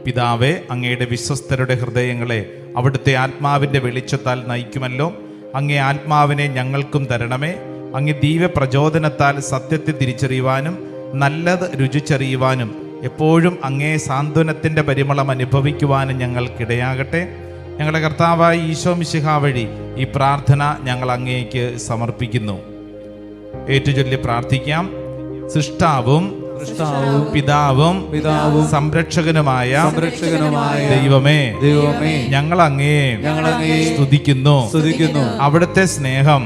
പിതാവേ, അങ്ങയുടെ വിശ്വസ്തരുടെ ഹൃദയങ്ങളെ അവിടുത്തെ ആത്മാവിൻ്റെ വെളിച്ചത്താൽ നയിക്കുമല്ലോ. അങ്ങേ ആത്മാവിനെ ഞങ്ങൾക്കും തരണമേ. അങ്ങേ ദിവ്യ പ്രചോദനത്താൽ സത്യത്തെ തിരിച്ചറിയുവാനും നല്ലത് രുചിച്ചറിയുവാനും എപ്പോഴും അങ്ങേ സാന്ത്വനത്തിൻ്റെ പരിമളം അനുഭവിക്കുവാനും ഞങ്ങൾക്കിടയാകട്ടെ. ഞങ്ങളുടെ കർത്താവായ ഈശോ മിശിഹാ വഴി ഈ പ്രാർത്ഥന ഞങ്ങൾ അങ്ങേക്ക് സമർപ്പിക്കുന്നു. ഏറ്റുചൊല്ലി പ്രാർത്ഥിക്കാം. സൃഷ്ടാവും പിതാവും സംരക്ഷകനുമായ ദൈവമേ, ഞങ്ങൾ അങ്ങേ സ്തുതിക്കുന്നു. അവിടുത്തെ സ്നേഹം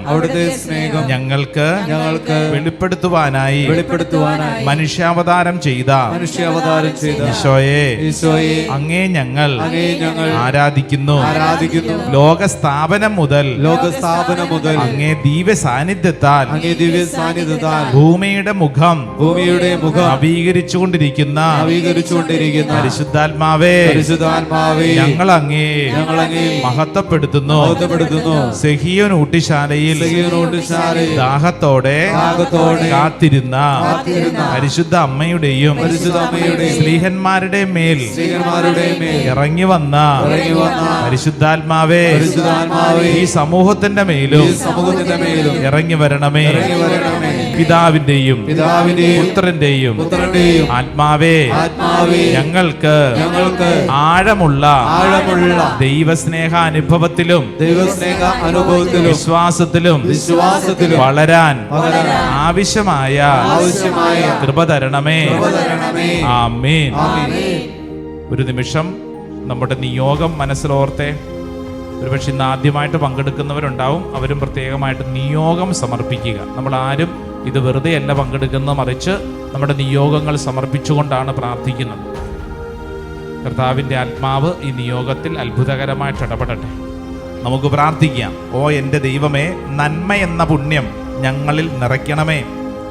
ഞങ്ങൾക്ക് വെളിപ്പെടുത്തുവാനായി മനുഷ്യാവതാരം ചെയ്ത ഈശോയെ അങ്ങേ ഞങ്ങൾ ആരാധിക്കുന്നു. ലോകസ്ഥാപനം മുതൽ അങ്ങേ ദിവ്യ സാന്നിധ്യത്താൽ ഭൂമിയുടെ മുഖം നവീകരിച്ചുകൊണ്ടിരിക്കുന്ന പരിശുദ്ധാത്മാവേ, ഞങ്ങൾ അങ്ങേ മഹത്വപ്പെടുത്തുന്നു. സെഹിയോൻ ഊട്ടിശാലയിൽ ദാഹത്തോടെ കാത്തിരുന്ന പരിശുദ്ധ അമ്മയുടെയും സ്ലീഹന്മാരുടെ മേൽ ഇറങ്ങി വന്ന പരിശുദ്ധാത്മാവേ, ഈ സമൂഹത്തിന്റെ മേലും ഇറങ്ങി വരണമേ. പിതാവിന്റെയും പുത്രന്റെയും ആത്മാവേ, ഞങ്ങൾക്ക് ആഴമുള്ള ദൈവസ്നേഹ അനുഭവത്തിലും വിശ്വാസത്തിലും വളരാൻ ആവശ്യമായ കൃപ തരണമേ. ആമേൻ. ഒരു നിമിഷം നമ്മുടെ നിയോഗം മനസ്സിലോർത്തെ. ഒരുപക്ഷെ ഇന്ന് ആദ്യമായിട്ട് പങ്കെടുക്കുന്നവരുണ്ടാവും. അവരും പ്രത്യേകമായിട്ട് നിയോഗം സമർപ്പിക്കുക. നമ്മൾ ആരും ഇത് വെറുതെ അല്ല പങ്കെടുക്കുന്നത്, മറിച്ച് നമ്മുടെ നിയോഗങ്ങൾ സമർപ്പിച്ചുകൊണ്ടാണ് പ്രാർത്ഥിക്കുന്നത്. കർത്താവിൻ്റെ ആത്മാവ് ഈ നിയോഗത്തിൽ അത്ഭുതകരമായിട്ട് ഇടപെടട്ടെ. നമുക്ക് പ്രാർത്ഥിക്കാം. ഓ എൻ്റെ ദൈവമേ, നന്മ എന്ന പുണ്യം ഞങ്ങളിൽ നിറയ്ക്കണമേ.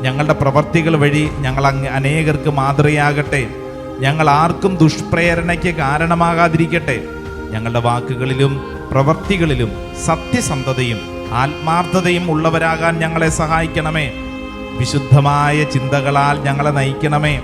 ഞങ്ങളുടെ പ്രവർത്തികൾ വഴി ഞങ്ങൾ അനേകർക്ക് മാതൃകയാകട്ടെ. ഞങ്ങൾ ആർക്കും ദുഷ്പ്രേരണയ്ക്ക് കാരണമാകാതിരിക്കട്ടെ. ഞങ്ങളുടെ വാക്കുകളിലും പ്രവർത്തികളിലും സത്യസന്ധതയും ആത്മാർത്ഥതയും ഉള്ളവരാകാൻ ഞങ്ങളെ സഹായിക്കണമേ. വിശുദ്ധമായ ചിന്തകളാൽ ഞങ്ങളെ നയിക്കണമേ.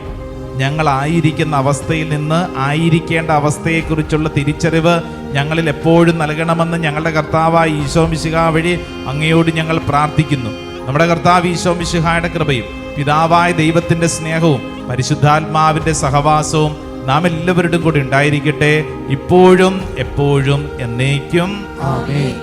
ഞങ്ങളായിരിക്കുന്ന അവസ്ഥയിൽ നിന്ന് ആയിരിക്കേണ്ട അവസ്ഥയെക്കുറിച്ചുള്ള തിരിച്ചറിവ് ഞങ്ങളിൽ എപ്പോഴും നൽകണമെന്ന് ഞങ്ങളുടെ കർത്താവായ ഈശോ മിശിഹാ വഴി അങ്ങയോട് ഞങ്ങൾ പ്രാർത്ഥിക്കുന്നു. നമ്മുടെ കർത്താവ് ഈശോ മിശിഹായുടെ കൃപയും പിതാവായ ദൈവത്തിൻ്റെ സ്നേഹവും പരിശുദ്ധാത്മാവിൻ്റെ സഹവാസവും നാം എല്ലാവരുടെയും കൂടി ഉണ്ടായിരിക്കട്ടെ, ഇപ്പോഴും എപ്പോഴും എന്നേക്കും. ആമേൻ.